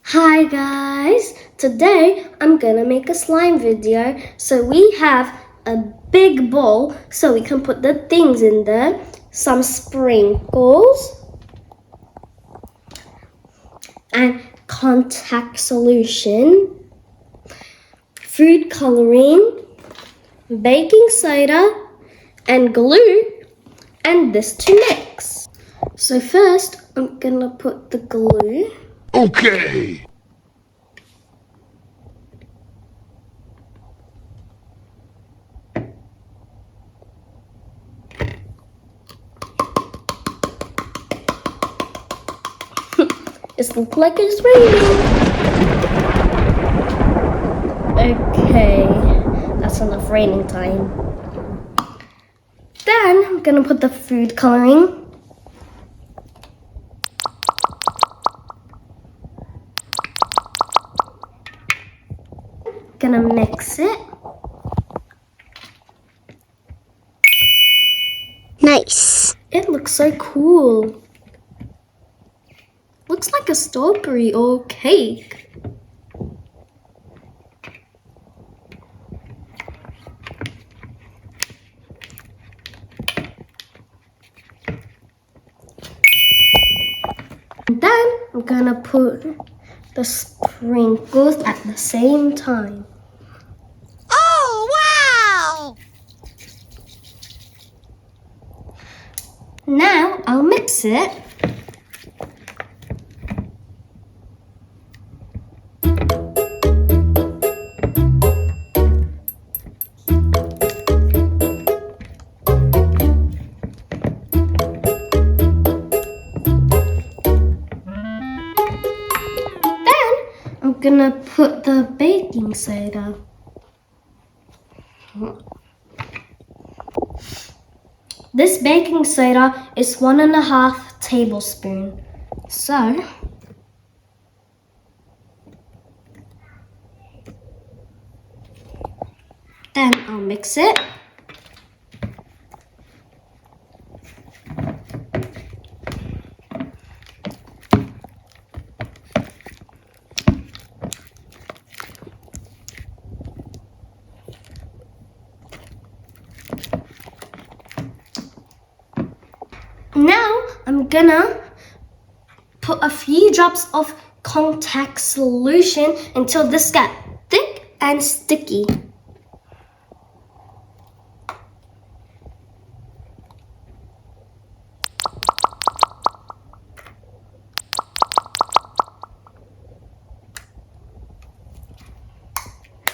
Hi guys! Today I'm gonna make a slime video. So we have a big bowl so we can put the things in there. Some sprinkles and contact solution, food coloring, baking soda and glue, and this to mix. So first I'm gonna put the glue. Okay. It looks like it's raining. Okay, that's enough raining time. Then I'm gonna put the food coloring. Gonna mix it. Nice. It looks so cool. Looks like a strawberry or cake. And then I'm gonna put the sprinkles at the same time. Oh, wow! Now I'll mix it. I'm gonna put the baking soda. This baking soda is 1.5 tablespoons. So then I'll mix it. Now I'm gonna put a few drops of contact solution until this gets thick and sticky.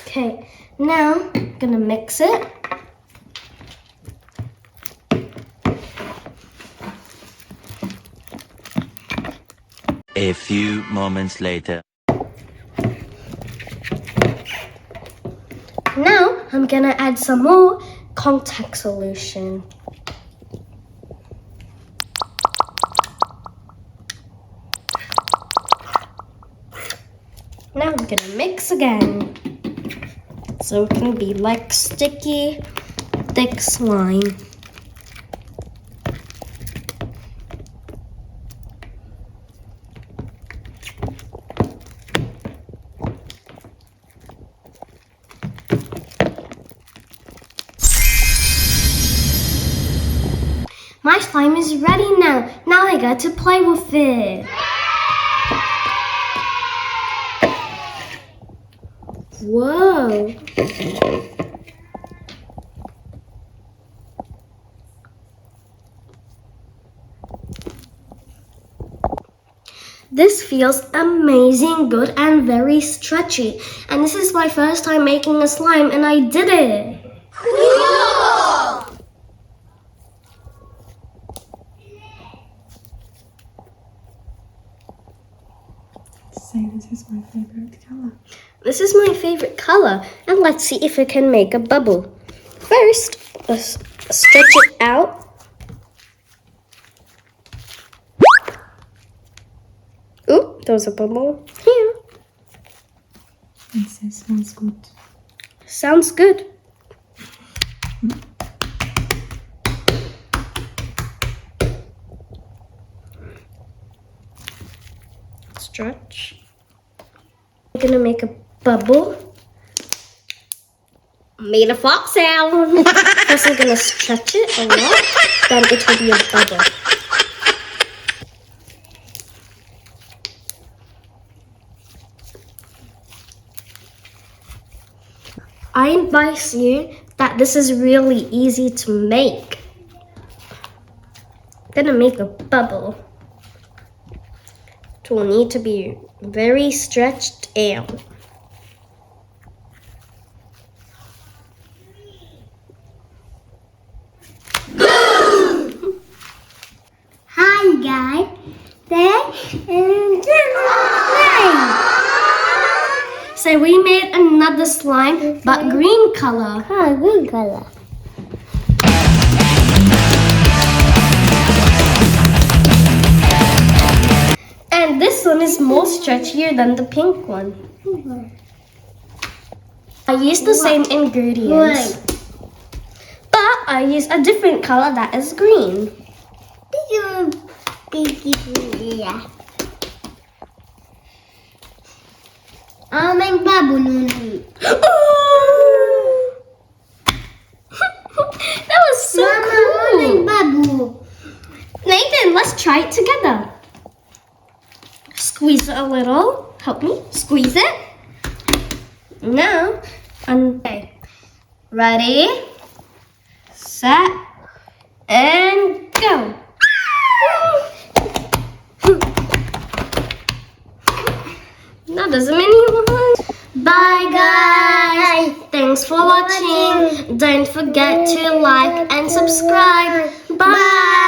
Okay, now I'm gonna mix it. A few moments later. Now I'm gonna add some more contact solution. Now I'm gonna mix again. So it can be like sticky, thick slime. My slime is ready now. Now I got to play with it. Whoa. This feels amazing, good, and very stretchy. And this is my first time making a slime, and I did it. Cool! Say this is my favorite color. This is my favorite color, and let's see if it can make a bubble. First, let's stretch it out. Ooh, there's a bubble here. It says smells good. Sounds good. stretch. I'm gonna make a bubble. Made a fox sound. First I'm gonna stretch it a lot, then it will be a bubble. I advise you that this is really easy to make. I'm gonna make a bubble. It will need to be very stretched out. Hi guys. So we made another slime, but green color. Green color. And this one is more stretchier than the pink one. I used the same ingredients, but I used a different color that is green. Aming bubble nun. That was so cool. Babu. Nathan, let's try it together. Squeeze it a little. Help me. Squeeze it. Now, okay. Ready, set, and go. That doesn't mean anyone. Bye guys. Thanks for watching. Don't forget to like and subscribe. Bye.